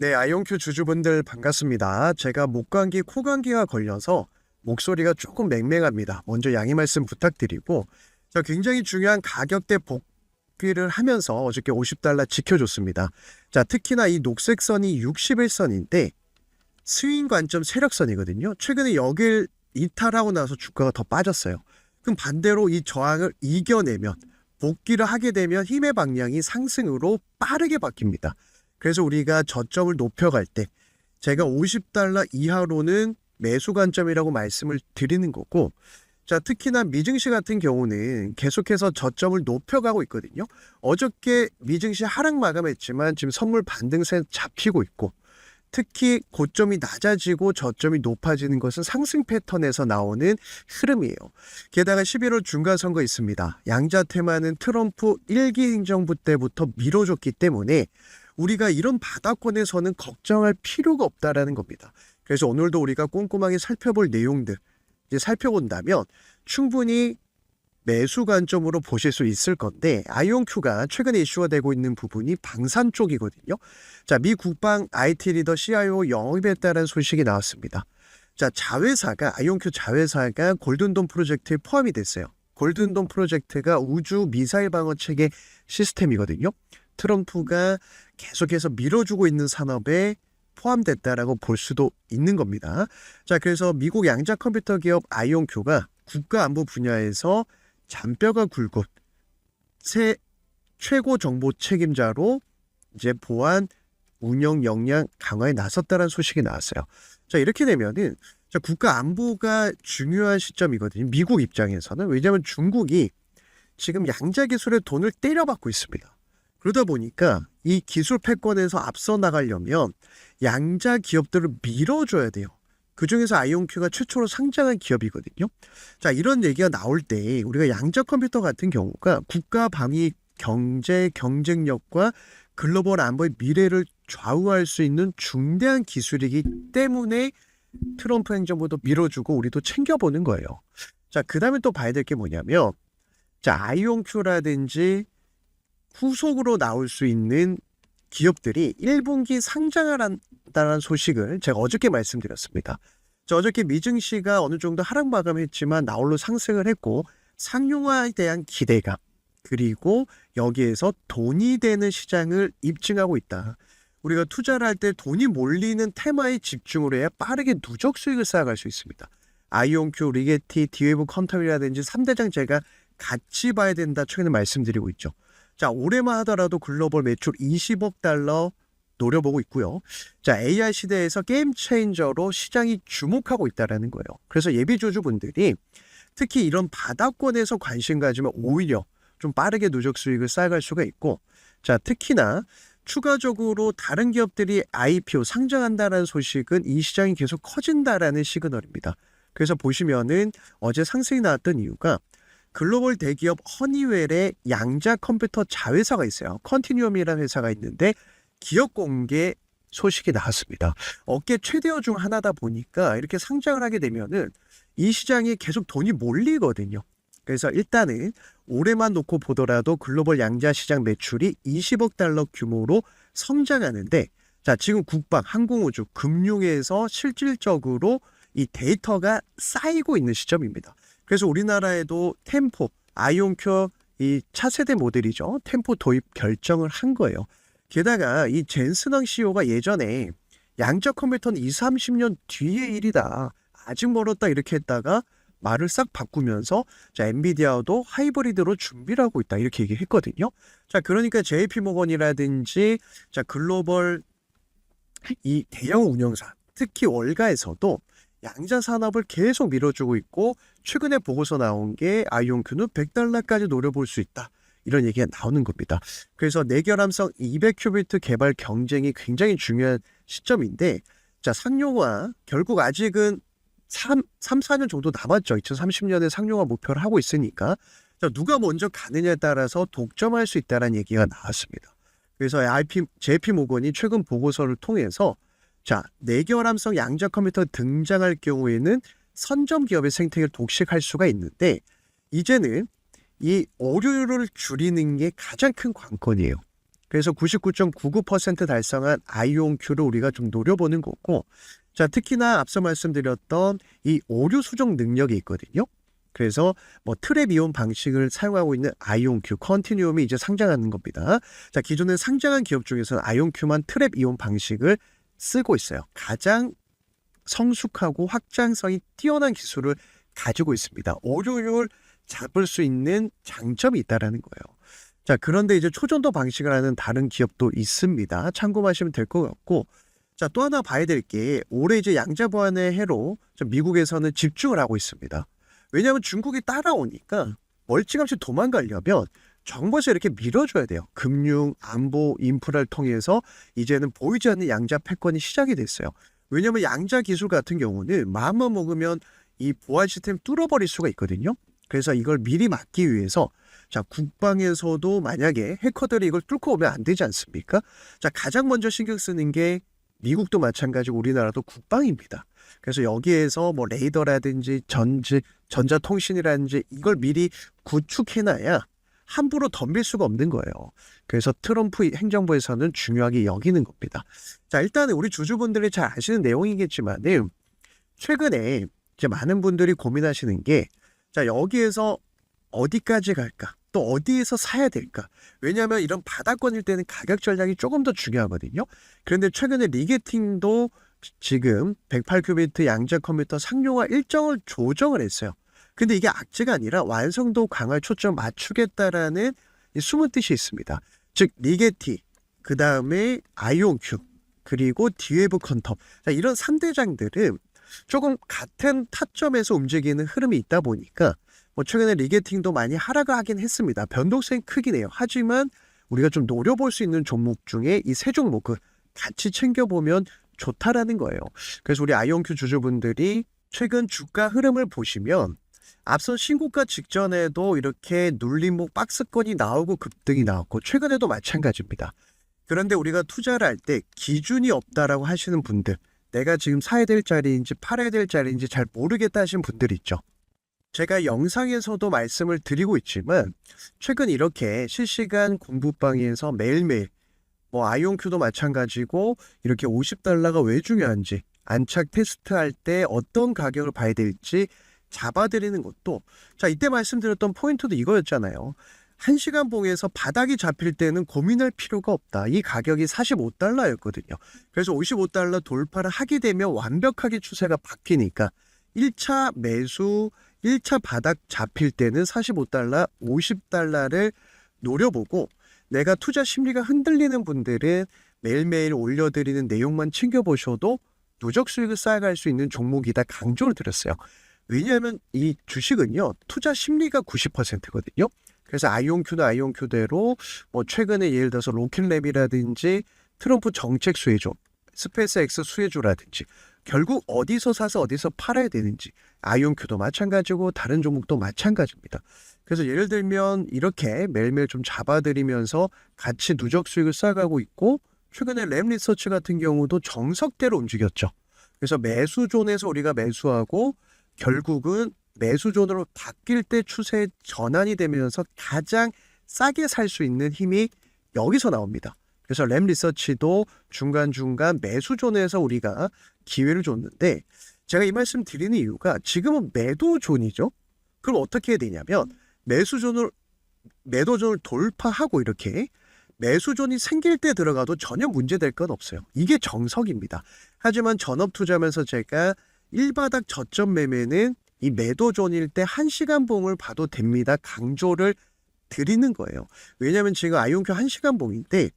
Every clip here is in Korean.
네, 아이온큐 주주분들 반갑습니다. 제가 목감기, 코감기가 걸려서 목소리가 조금 맹맹합니다. 먼저 양해 말씀 부탁드리고, 굉장히 중요한 가격대 복귀를 하면서 어저께 $50 지켜줬습니다. 자, 특히나 이 녹색 선이 60일선인데 스윙 관점 세력선이거든요. 최근에 여길 이탈하고 나서 주가가 더 빠졌어요. 그럼 반대로 이 저항을 이겨내면 복귀를 하게 되면 힘의 방향이 상승으로 빠르게 바뀝니다. 그래서 우리가 저점을 높여갈 때 제가 $50 이하로는 매수 관점이라고 말씀을 드리는 거고, 자, 특히나 미증시 같은 경우는 계속해서 저점을 높여가고 있거든요. 어저께 미증시 하락 마감했지만 지금 선물 반등세 잡히고 있고, 특히 고점이 낮아지고 저점이 높아지는 것은 상승 패턴에서 나오는 흐름이에요. 게다가 11월 중간선거 있습니다. 양자 테마는 트럼프 1기 행정부 때부터 미뤄줬기 때문에 우리가 이런 바닥권에서는 걱정할 필요가 없다라는 겁니다. 그래서 오늘도 우리가 꼼꼼하게 살펴볼 내용들 이제 살펴본다면 충분히 매수 관점으로 보실 수 있을 건데, 아이온큐가 최근에 이슈가 되고 있는 부분이 방산 쪽이거든요. 자, 미 국방 IT 리더 CIO 영입했다는 소식이 나왔습니다. 자, 아이온큐 자회사가 골든돔 프로젝트에 포함이 됐어요. 골든돔 프로젝트가 우주 미사일 방어 체계 시스템이거든요. 트럼프가 계속해서 밀어주고 있는 산업에 포함됐다라고 볼 수도 있는 겁니다. 자, 그래서 미국 양자 컴퓨터 기업 아이온큐가 국가 안보 분야에서 잔뼈가 굵은 새 최고 정보 책임자로 이제 보안 운영 역량 강화에 나섰다는 소식이 나왔어요. 자, 이렇게 되면은 국가 안보가 중요한 시점이거든요. 미국 입장에서는. 왜냐하면 중국이 지금 양자 기술에 돈을 때려받고 있습니다. 그러다 보니까 이 기술 패권에서 앞서 나가려면 양자 기업들을 밀어줘야 돼요. 그중에서 아이온큐가 최초로 상장한 기업이거든요. 자, 이런 얘기가 나올 때 우리가 양자 컴퓨터 같은 경우가 국가 방위 경제 경쟁력과 글로벌 안보의 미래를 좌우할 수 있는 중대한 기술이기 때문에 트럼프 행정부도 밀어주고 우리도 챙겨보는 거예요. 자, 그 다음에 또 봐야 될 게 뭐냐면, 자, 아이온큐라든지 후속으로 나올 수 있는 기업들이 1분기 상장을 한다는 소식을 제가 어저께 말씀드렸습니다. 자, 어저께 미증시가 어느 정도 하락 마감했지만 나홀로 상승을 했고, 상용화에 대한 기대감, 그리고 여기에서 돈이 되는 시장을 입증하고 있다. 우리가 투자를 할 때 돈이 몰리는 테마에 집중을 해야 빠르게 누적 수익을 쌓아갈 수 있습니다. 아이온큐, 리게티, 디웨이브 컴텀이라든지 3대장 제가 같이 봐야 된다 최근에 말씀드리고 있죠. 자, 올해만 하더라도 글로벌 매출 $20억 노려보고 있고요. 자, AI 시대에서 게임 체인저로 시장이 주목하고 있다는 거예요. 그래서 예비주주분들이 특히 이런 바닥권에서 관심 가지면 오히려 좀 빠르게 누적 수익을 쌓아갈 수가 있고, 자, 특히나 추가적으로 다른 기업들이 IPO 상장한다는 소식은 이 시장이 계속 커진다라는 시그널입니다. 그래서 보시면은 어제 상승이 나왔던 이유가 글로벌 대기업 허니웰의 양자 컴퓨터 자회사가 있어요. 컨티뉴엄이라는 회사가 있는데 기업 공개 소식이 나왔습니다. 업계 최대어 중 하나다 보니까 이렇게 상장을 하게 되면은 이 시장에 계속 돈이 몰리거든요. 그래서 일단은 올해만 놓고 보더라도 글로벌 양자 시장 매출이 $20억 규모로 성장하는데, 자, 지금 국방, 항공우주, 금융에서 실질적으로 이 데이터가 쌓이고 있는 시점입니다. 그래서 우리나라에도 템포, 아이온큐 이 차세대 모델이죠. 템포 도입 결정을 한 거예요. 게다가 이 젠슨왕 CEO가 예전에 양자 컴퓨터는 20-30년 뒤의 일이다, 아직 멀었다 이렇게 했다가 말을 싹 바꾸면서 자, 엔비디아도 하이브리드로 준비를 하고 있다 이렇게 얘기했거든요. 자, 그러니까 JP모건이라든지 자, 글로벌 이 대형 운영사, 특히 월가에서도 양자 산업을 계속 밀어주고 있고, 최근에 보고서 나온 게 아이온큐는 $100까지 노려볼 수 있다, 이런 얘기가 나오는 겁니다. 그래서 내결함성 200큐비트 개발 경쟁이 굉장히 중요한 시점인데, 자, 상용화 결국 아직은 3-4년 정도 남았죠. 2030년에 상용화 목표를 하고 있으니까 자, 누가 먼저 가느냐에 따라서 독점할 수 있다는 얘기가 나왔습니다. 그래서 JP모건이 최근 보고서를 통해서 자, 내결함성 양자 컴퓨터 등장할 경우에는 선점 기업의 생태계를 독식할 수가 있는데, 이제는 이 오류를 줄이는 게 가장 큰 관건이에요. 그래서 99.99% 달성한 아이온큐를 우리가 좀 노려보는 거고, 자, 특히나 앞서 말씀드렸던 이 오류 수정 능력이 있거든요. 그래서 뭐 트랩 이온 방식을 사용하고 있는 아이온큐, 컨티뉴움이 이제 상장하는 겁니다. 자, 기존에 상장한 기업 중에서는 아이온큐만 트랩 이온 방식을 쓰고 있어요. 가장 성숙하고 확장성이 뛰어난 기술을 가지고 있습니다. 오류율 잡을 수 있는 장점이 있다라는 거예요. 자, 그런데 이제 초전도 방식을 하는 다른 기업도 있습니다. 참고하시면 될 것 같고, 자, 또 하나 봐야 될 게 올해 이제 양자 보안의 해로 미국에서는 집중을 하고 있습니다. 왜냐하면 중국이 따라오니까 멀찌감치 도망가려면 정부에서 이렇게 밀어줘야 돼요. 금융, 안보, 인프라를 통해서 이제는 보이지 않는 양자 패권이 시작이 됐어요. 왜냐하면 양자 기술 같은 경우는 마음만 먹으면 이 보안 시스템 뚫어버릴 수가 있거든요. 그래서 이걸 미리 막기 위해서, 자, 국방에서도 만약에 해커들이 이걸 뚫고 오면 안 되지 않습니까? 자, 가장 먼저 신경 쓰는 게 미국도 마찬가지고 우리나라도 국방입니다. 그래서 여기에서 뭐 레이더라든지 전자통신이라든지 이걸 미리 구축해놔야 함부로 덤빌 수가 없는 거예요. 그래서 트럼프 행정부에서는 중요하게 여기는 겁니다. 자, 일단은 우리 주주분들이 잘 아시는 내용이겠지만은 최근에 이제 많은 분들이 고민하시는 게, 자, 여기에서 어디까지 갈까? 또 어디에서 사야 될까? 왜냐하면 이런 바닥권일 때는 가격 전략이 조금 더 중요하거든요. 그런데 최근에 리게팅도 지금 108큐비트 양자 컴퓨터 상용화 일정을 조정을 했어요. 근데 이게 악재가 아니라 완성도 강화에 초점 맞추겠다라는 이 숨은 뜻이 있습니다. 즉 리게티, 그 다음에 아이온큐, 그리고 디웨브 컨텀, 자, 이런 3대장들은 조금 같은 타점에서 움직이는 흐름이 있다 보니까 뭐 최근에 리게팅도 많이 하락을 하긴 했습니다. 변동성이 크긴 해요. 하지만 우리가 좀 노려볼 수 있는 종목 중에 이 세 종목을 같이 챙겨보면 좋다라는 거예요. 그래서 우리 아이온큐 주주분들이 최근 주가 흐름을 보시면 앞선 신고가 직전에도 이렇게 눌림목 박스권이 나오고 급등이 나왔고 최근에도 마찬가지입니다. 그런데 우리가 투자를 할 때 기준이 없다라고 하시는 분들, 내가 지금 사야 될 자리인지 팔아야 될 자리인지 잘 모르겠다 하시는 분들 있죠. 제가 영상에서도 말씀을 드리고 있지만 최근 이렇게 실시간 공부방에서 매일매일 뭐 아이온큐도 마찬가지고 이렇게 $50가 왜 중요한지, 안착 테스트할 때 어떤 가격을 봐야 될지 잡아드리는 것도, 자, 이때 말씀드렸던 포인트도 이거였잖아요. 1시간 봉에서 바닥이 잡힐 때는 고민할 필요가 없다. 이 가격이 $45였거든요. 그래서 $55 돌파를 하게 되면 완벽하게 추세가 바뀌니까 1차 매수, 1차 바닥 잡힐 때는 $45, $50를 노려보고, 내가 투자 심리가 흔들리는 분들은 매일매일 올려드리는 내용만 챙겨보셔도 누적 수익을 쌓아갈 수 있는 종목이다 강조를 드렸어요. 왜냐하면 이 주식은요, 투자 심리가 90%거든요. 그래서 아이온큐는 아이온큐대로 뭐 최근에 예를 들어서 로켓랩이라든지 트럼프 정책 수혜주, 스페이스X 수혜주라든지 결국 어디서 사서 어디서 팔아야 되는지, 아이온큐도 마찬가지고 다른 종목도 마찬가지입니다. 그래서 예를 들면 이렇게 매일매일 좀 잡아드리면서 같이 누적 수익을 쌓아가고 있고, 최근에 램리서치 같은 경우도 정석대로 움직였죠. 그래서 매수존에서 우리가 매수하고 결국은 매수존으로 바뀔 때 추세 전환이 되면서 가장 싸게 살 수 있는 힘이 여기서 나옵니다. 그래서 램리서치도 중간중간 매수존에서 우리가 기회를 줬는데, 제가 이 말씀 드리는 이유가 지금은 매도존이죠. 그럼 어떻게 해야 되냐면 매도존을 돌파하고 이렇게 매수존이 생길 때 들어가도 전혀 문제될 건 없어요. 이게 정석입니다. 하지만 전업 투자하면서 제가 1바닥 저점 매매는 이 매도존일 때 1시간 봉을 봐도 됩니다. 강조를 드리는 거예요. 왜냐하면 지금 아이온큐 1시간 봉인데,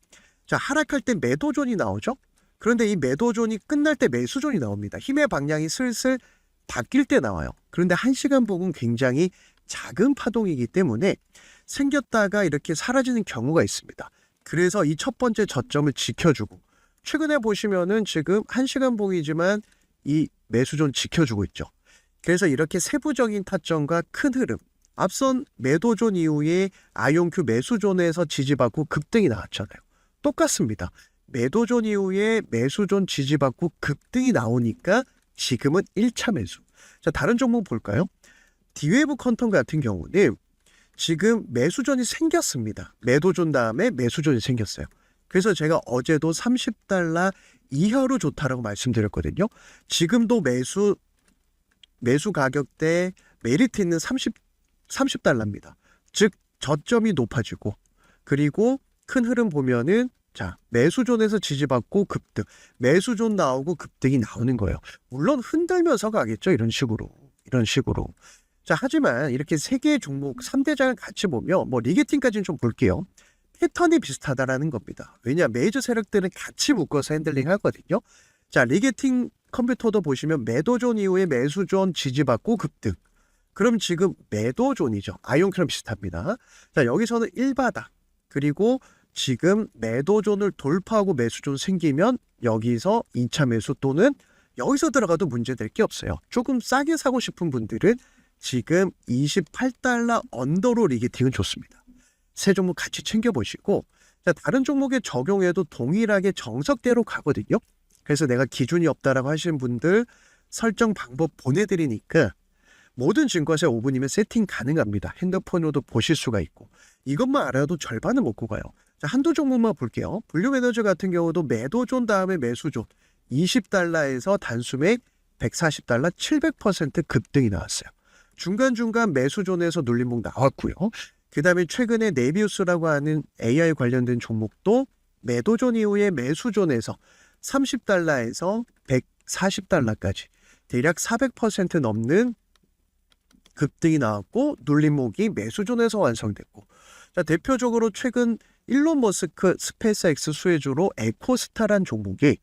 자, 하락할 때 매도존이 나오죠. 그런데 이 매도존이 끝날 때 매수존이 나옵니다. 힘의 방향이 슬슬 바뀔 때 나와요. 그런데 1시간 봉은 굉장히 작은 파동이기 때문에 생겼다가 이렇게 사라지는 경우가 있습니다. 그래서 이 첫 번째 저점을 지켜주고, 최근에 보시면은 지금 1시간 봉이지만 이 매수존 지켜주고 있죠. 그래서 이렇게 세부적인 타점과 큰 흐름, 앞선 매도존 이후에 아이온큐 매수존에서 지지받고 급등이 나왔잖아요. 똑같습니다. 매도존 이후에 매수존 지지받고 급등이 나오니까 지금은 1차 매수. 자, 다른 종목 볼까요? 디웨브 컨텀 같은 경우는 지금 매수존이 생겼습니다. 매도존 다음에 매수존이 생겼어요. 그래서 제가 어제도 30달러 이하로 좋다라고 말씀드렸거든요. 지금도 매수 가격대 메리트 있는 30달러입니다. 즉 저점이 높아지고, 그리고 큰 흐름 보면은 자, 매수존에서 지지받고 급등, 매수존 나오고 급등이 나오는 거예요. 물론 흔들면서 가겠죠. 이런 식으로. 자, 하지만 이렇게 세 개의 종목 3대장을 같이 보면 뭐 리게팅까지는 좀 볼게요. 패턴이 비슷하다라는 겁니다. 왜냐, 메이저 세력들은 같이 묶어서 핸들링 하거든요. 자, 리게팅 컴퓨터도 보시면 매도존 이후에 매수존 지지받고 급등. 그럼 지금 매도존이죠. 아이온큐랑 비슷합니다. 자, 여기서는 1바닥. 그리고 지금 매도존을 돌파하고 매수존 생기면 여기서 2차 매수 또는 여기서 들어가도 문제될 게 없어요. 조금 싸게 사고 싶은 분들은 지금 28달러 언더로 리게팅은 좋습니다. 세 종목 같이 챙겨보시고, 자, 다른 종목에 적용해도 동일하게 정석대로 가거든요. 그래서 내가 기준이 없다라고 하시는 분들 설정 방법 보내드리니까 모든 증권사 5분이면 세팅 가능합니다. 핸드폰으로도 보실 수가 있고, 이것만 알아도 절반은 먹고 가요. 자, 한두 종목만 볼게요. 블룸에너지 같은 경우도 매도존 다음에 매수존 20달러에서 단수맥 140달러 700% 급등이 나왔어요. 중간중간 매수존에서 눌림목 나왔고요. 그 다음에 최근에 네비우스라고 하는 AI 관련된 종목도 매도존 이후에 매수존에서 30달러에서 140달러까지 대략 400% 넘는 급등이 나왔고, 눌림목이 매수존에서 완성됐고, 자, 대표적으로 최근 일론 머스크 스페이스X 수혜주로 에코스타란 종목이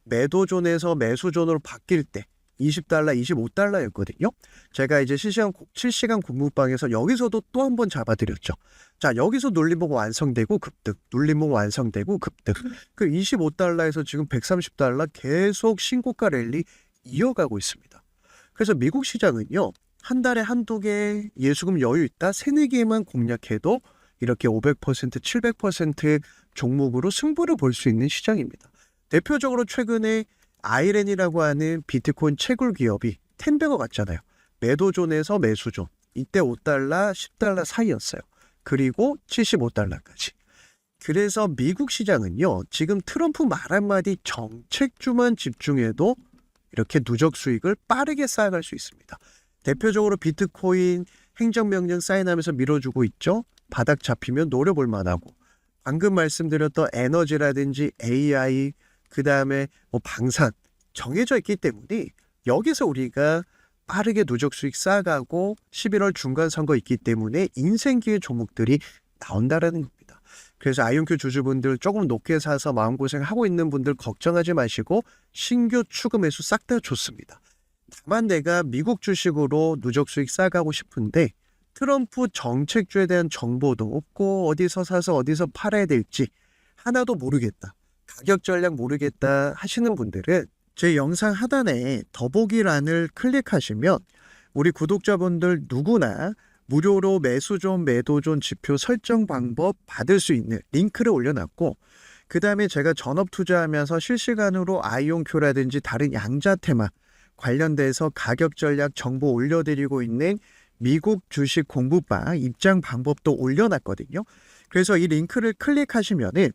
매도존에서 매수존으로 바뀔 때 20달러, 25달러였거든요. 제가 이제 실시간 공부방에서 여기서도 또 한 번 잡아드렸죠. 자, 여기서 눌림목 완성되고 급등, 눌림목 완성되고 급등. 그 25달러에서 지금 130달러 계속 신고가 랠리 이어가고 있습니다. 그래서 미국 시장은요, 한 달에 한두 개 예수금 여유 있다, 세네 개만 공략해도 이렇게 500%, 700% 종목으로 승부를 볼 수 있는 시장입니다. 대표적으로 최근에 아이렌이라고 하는 비트코인 채굴 기업이 텐베거 같잖아요. 매도존에서 매수존, 이때 5달러, 10달러 사이였어요. 그리고 75달러까지. 그래서 미국 시장은요, 지금 트럼프 말 한마디 정책주만 집중해도 이렇게 누적 수익을 빠르게 쌓아갈 수 있습니다. 대표적으로 비트코인 행정명령 사인하면서 밀어주고 있죠. 바닥 잡히면 노려볼 만하고, 방금 말씀드렸던 에너지라든지 AI, 그 다음에 뭐 방산 정해져 있기 때문에 여기서 우리가 빠르게 누적 수익 쌓아가고 11월 중간 선거 있기 때문에 인생기회 종목들이 나온다라는 겁니다. 그래서 아이온큐 주주분들 조금 높게 사서 마음고생하고 있는 분들 걱정하지 마시고 신규 추금 매수 싹 다 좋습니다. 다만 내가 미국 주식으로 누적 수익 쌓아가고 싶은데 트럼프 정책주에 대한 정보도 없고 어디서 사서 어디서 팔아야 될지 하나도 모르겠다, 가격 전략 모르겠다 하시는 분들은 제 영상 하단에 더보기란을 클릭하시면 우리 구독자분들 누구나 무료로 매수존, 매도존 지표 설정 방법 받을 수 있는 링크를 올려놨고, 그 다음에 제가 전업 투자하면서 실시간으로 아이온큐라든지 다른 양자테마 관련돼서 가격 전략 정보 올려드리고 있는 미국 주식 공부방 입장 방법도 올려놨거든요. 그래서 이 링크를 클릭하시면은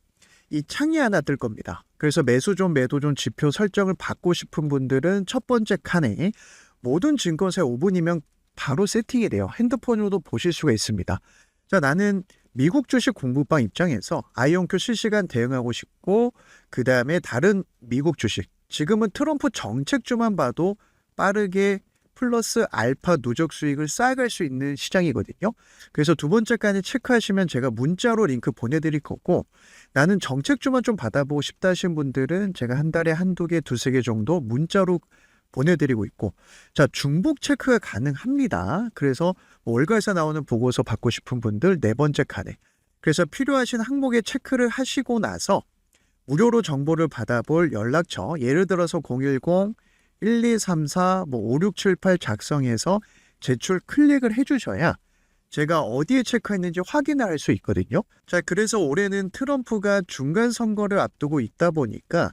이 창이 하나 뜰 겁니다. 그래서 매수존, 매도존 지표 설정을 받고 싶은 분들은 첫 번째 칸에 모든 증권사 5분이면 바로 세팅이 돼요. 핸드폰으로도 보실 수가 있습니다. 자, 나는 미국 주식 공부방 입장에서 아이온큐 실시간 대응하고 싶고, 그 다음에 다른 미국 주식, 지금은 트럼프 정책주만 봐도 빠르게 플러스 알파 누적 수익을 쌓아갈 수 있는 시장이거든요. 그래서 두 번째 칸에 체크하시면 제가 문자로 링크 보내드릴 거고, 나는 정책주만 좀 받아보고 싶다 하신 분들은 제가 한 달에 한두 개, 두세 개 정도 문자로 보내드리고 있고, 자, 중복 체크가 가능합니다. 그래서 월가에서 나오는 보고서 받고 싶은 분들 네 번째 칸에, 그래서 필요하신 항목에 체크를 하시고 나서 무료로 정보를 받아볼 연락처, 예를 들어서 010-1234 5678 작성해서 제출 클릭을 해주셔야 제가 어디에 체크했는지 확인을 할 수 있거든요. 자, 그래서 올해는 트럼프가 중간 선거를 앞두고 있다 보니까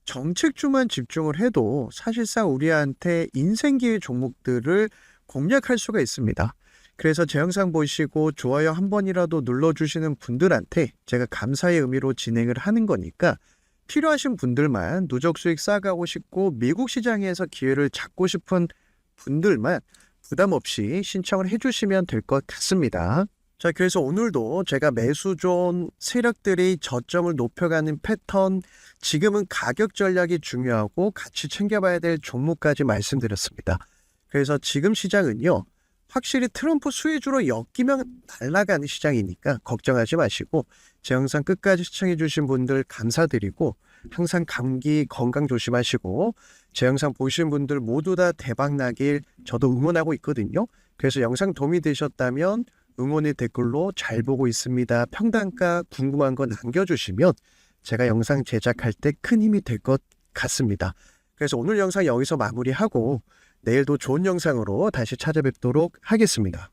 정책주만 집중을 해도 사실상 우리한테 인생기회 종목들을 공략할 수가 있습니다. 그래서 제 영상 보시고 좋아요 한 번이라도 눌러주시는 분들한테 제가 감사의 의미로 진행을 하는 거니까 필요하신 분들만, 누적 수익 쌓아가고 싶고 미국 시장에서 기회를 잡고 싶은 분들만 부담 없이 신청을 해주시면 될 것 같습니다. 자, 그래서 오늘도 제가 매수존 세력들이 저점을 높여가는 패턴, 지금은 가격 전략이 중요하고 같이 챙겨봐야 될 종목까지 말씀드렸습니다. 그래서 지금 시장은요, 확실히 트럼프 수혜주로 엮이면 날아가는 시장이니까 걱정하지 마시고 제 영상 끝까지 시청해주신 분들 감사드리고 항상 감기 건강 조심하시고 제 영상 보신 분들 모두 다 대박 나길 저도 응원하고 있거든요. 그래서 영상 도움이 되셨다면 응원의 댓글로 잘 보고 있습니다. 평단가 궁금한 거 남겨주시면 제가 영상 제작할 때 큰 힘이 될 것 같습니다. 그래서 오늘 영상 여기서 마무리하고 내일도 좋은 영상으로 다시 찾아뵙도록 하겠습니다.